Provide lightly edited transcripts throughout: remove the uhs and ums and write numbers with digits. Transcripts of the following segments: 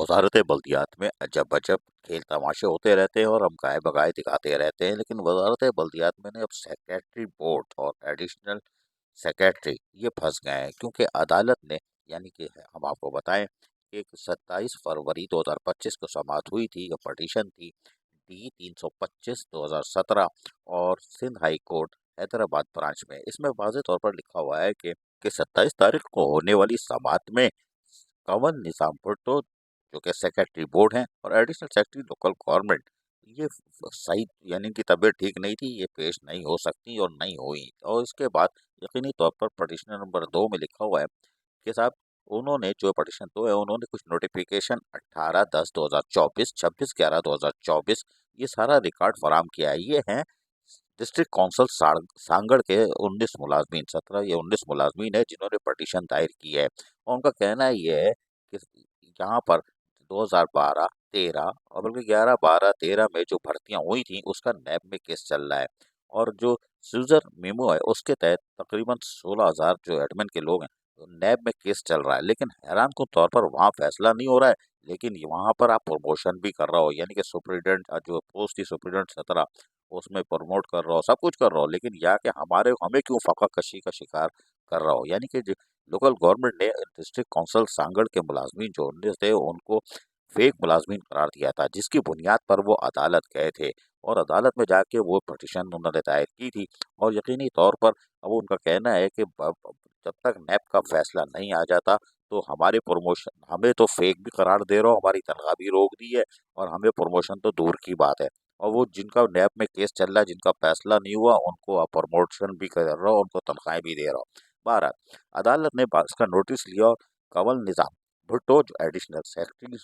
वजारत बल्दियात में अजब अजब खेल तमाशे होते रहते हैं और हम गाय बगाए दिखाते रहते हैं, लेकिन वजारत बल्दियात में ने अब सेक्रेटरी बोर्ड और एडिशनल सेक्रेटरी ये फंस गए हैं, क्योंकि अदालत ने, यानी कि हम आपको बताएं कि 27 फरवरी 2025 को समाअत हुई थी। ये पटिशन थी D-325/2017 और Sindh high court Hyderabad branch में। इसमें वाज़ेह तौर पर लिखा हुआ है कि 27 तारीख को होने वाली समाअत में कंवल निज़ाम भुट्टो, जो कि सेक्रेटरी बोर्ड हैं, और एडिशनल सेक्रेटरी लोकल गवर्नमेंट, ये सही यानी कि तबीयत ठीक नहीं थी, ये पेश नहीं हो सकती और नहीं हुई। और इसके बाद यकीनी तौर पर पटिशन नंबर 2 में लिखा हुआ है कि साहब, उन्होंने जो पटिशन 2 है, उन्होंने कुछ नोटिफिकेशन 18/10/2024, 26/11/2024 ये सारा रिकॉर्ड फराम किया है। ये हैं डिस्ट्रिक्ट काउंसिल सांगड़ के 19 मुलाजमीन, 17 या 19 मुलाजमीन है जिन्होंने पटिशन दायर की है। और उनका कहना ये है कि यहाँ पर 2012-13 और बल्कि 11-12-13 में जो भर्तियां हुई थी उसका नैब में केस चल रहा है, और जो यूजर मेमो है उसके तहत तकरीबन 16,000 जो एडमिन के लोग हैं, तो नैब में केस चल रहा है। लेकिन हैरान कुन तौर पर वहाँ फैसला नहीं हो रहा है, लेकिन वहाँ पर आप प्रमोशन भी कर रहा हो, यानी कि सुप्रीडेंट जो पोस्ट थी सुप्रीडेंट 17, उसमें प्रमोट कर रहा हो, सब कुछ कर रहा हो, लेकिन यहाँ के हमें क्यों फाका कशी का शिकार कर रहा हो। यानी कि लोकल गवर्नमेंट ने डिस्ट्रिक्ट काउंसिल सांगड़ के मुलाजमीन जो 19 थे उनको फेक मुलाजमीन करार दिया था, जिसकी बुनियाद पर वो अदालत गए थे, और अदालत में जाके वो पटिशन उन्होंने दायर की थी। और यकीनी तौर पर अब उनका कहना है कि जब तक नैब का फैसला नहीं आ जाता तो हमारे प्रमोशन, हमें तो फेक भी करार दे रहा हो, हमारी तनख्वाह भी रोक दी है, और हमें प्रमोशन तो दूर की बात है। और वो जिनका नैब में केस चल रहा है, जिनका फैसला नहीं हुआ, उनको आप प्रमोशन भी कर रहा हो, उनको तनख्वाहें भी दे रहा हो। बहरहाल अदालत ने इसका नोटिस लिया और कंवल निज़ाम भुट्टो जो एडिशनल सेक्रेटरी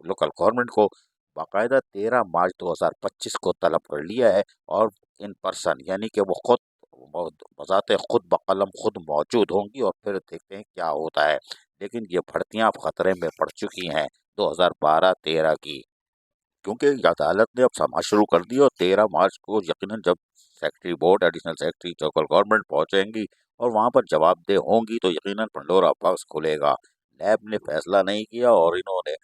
लोकल गवर्नमेंट को बाकायदा 13 मार्च 2025 को तलब कर लिया है, और इन पर्सन यानी कि वो खुद बजाते खुद बकलम खुद मौजूद होंगी, और फिर देखते हैं क्या होता है। लेकिन ये भर्तियां अब खतरे में पड़ चुकी हैं 2012-13 की, क्योंकि अदालत ने अब समाज शुरू कर दी, और 13 मार्च को यकीनन जब secretary board additional secretary local government पहुंचेंगी और वहां पर जवाबदेह होंगी तो यकीनन पंडोरा बॉक्स खुलेगा। नैब ने फैसला नहीं किया और इन्होंने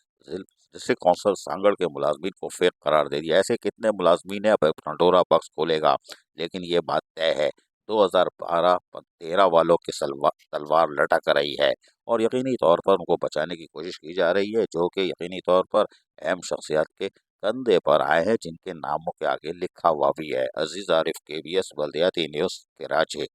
डिस्ट्रिक्ट काउंसिल सांगड़ के मुलाजमीन को फेक करार दे दिया। ऐसे कितने मुलाजमीन है, अब पंडोरा बॉक्स खोलेगा। लेकिन ये बात तय है, 2012-13 वालों की तलवार लटक रही है, और यकीनी तौर पर उनको बचाने की कोशिश की जा रही है, जो कि यकीनी तौर पर अहम शख्सियत के कंधे पर आए हैं, जिनके नामों के आगे लिखा हुआ भी है। अजीज आरिफ, KBS बल्दियाती न्यूज़, कराची।